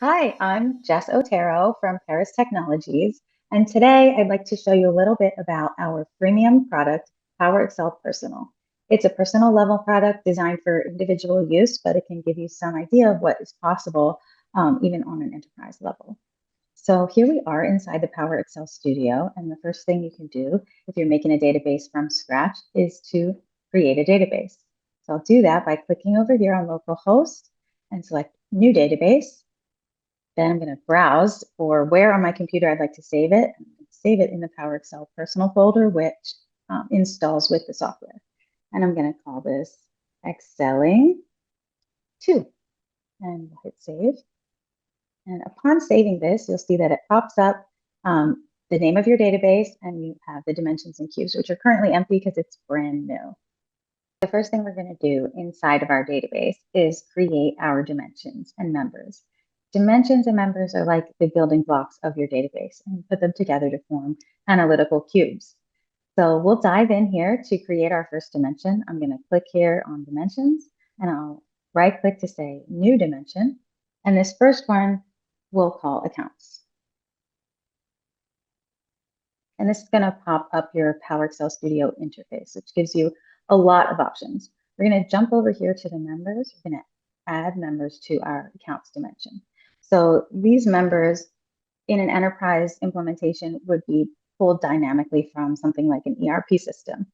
Hi, I'm Jess Otero from Paris Technologies, and today I'd like to show you a little bit about our freemium product, PowerExcel Personal. It's a personal level product designed for individual use, but it can give you some idea of what is possible even on an enterprise level. So here we are inside the PowerExcel Studio, and the first thing you can do if you're making a database from scratch is to create a database. So I'll do that by clicking over here on localhost and select New Database. Then I'm going to browse for where on my computer I'd like to save it. Save it in the PowerExcel Personal folder, which installs with the software. And I'm going to call this Excelling 2. And hit save. And upon saving this, you'll see that it pops up the name of your database, and you have the dimensions and cubes, which are currently empty because it's brand new. The first thing we're going to do inside of our database is create our dimensions and members. Dimensions and members are like the building blocks of your database, and put them together to form analytical cubes. So we'll dive in here to create our first dimension. I'm going to click here on dimensions, and I'll right click to say new dimension. And this first one we'll call accounts. And this is going to pop up your PowerExcel Studio interface, which gives you a lot of options. We're going to jump over here to the members. We're going to add members to our accounts dimension. So these members in an enterprise implementation would be pulled dynamically from something like an ERP system.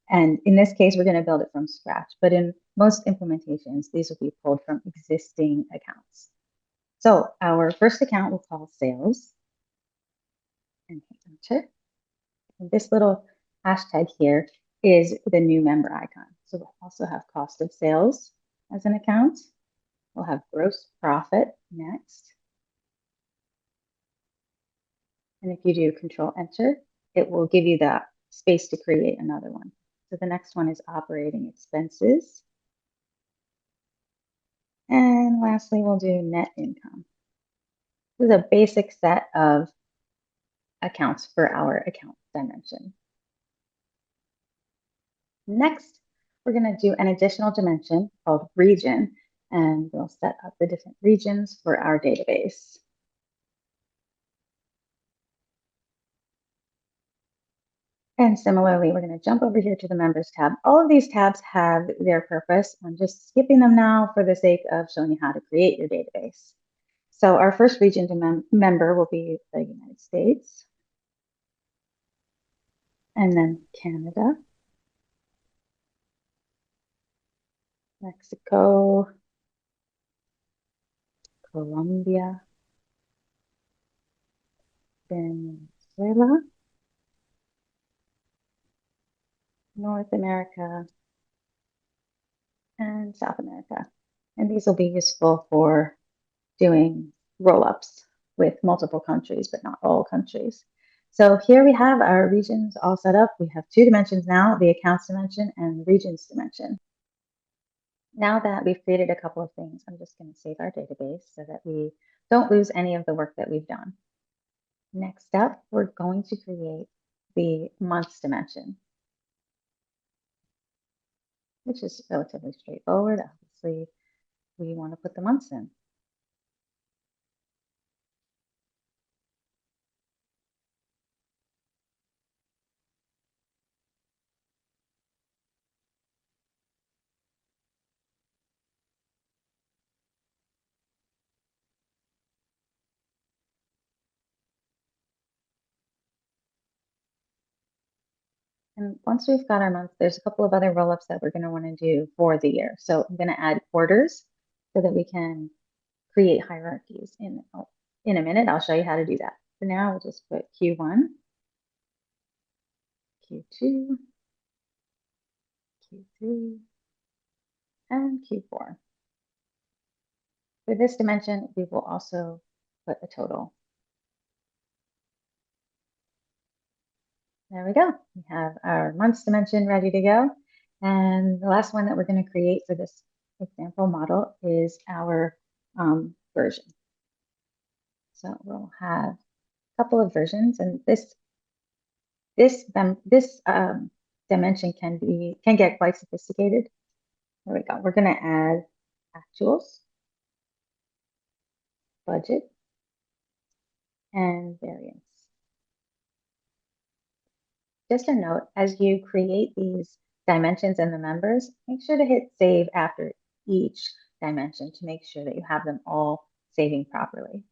And in this case, we're going to build it from scratch. But in most implementations, these will be pulled from existing accounts. So our first account we'll call sales. And hit enter. And this little hashtag here is the new member icon. So we'll also have cost of sales as an account. We'll have gross profit next. And if you do Control Enter, it will give you the space to create another one. So the next one is operating expenses. And lastly, we'll do net income. This is a basic set of accounts for our account dimension. Next, we're going to do an additional dimension called region, and we'll set up the different regions for our database. And similarly, we're going to jump over here to the members tab. All of these tabs have their purpose. I'm just skipping them now for the sake of showing you how to create your database. So our first region to member will be the United States, and then Canada, Mexico, Colombia, Venezuela, North America, and South America. And these will be useful for doing roll-ups with multiple countries, but not all countries. So here we have our regions all set up. We have two dimensions now, the accounts dimension and the regions dimension. Now that we've created a couple of things, I'm just going to save our database so that we don't lose any of the work that we've done. Next up, we're going to create the months dimension, which is relatively straightforward. Obviously, we want to put the months in. And once we've got our months, there's a couple of other roll-ups that we're going to want to do for the year. So I'm going to add quarters so that we can create hierarchies. In a minute, I'll show you how to do that. For now, we'll just put Q1, Q2, Q3, and Q4. For this dimension, we will also put a total. There we go. We have our months dimension ready to go. And the last one that we're going to create for this example model is our version. So we'll have a couple of versions, and this dimension can get quite sophisticated. There we go. We're going to add actuals, budget, and variance. Just a note, as you create these dimensions and the members, make sure to hit save after each dimension to make sure that you have them all saving properly.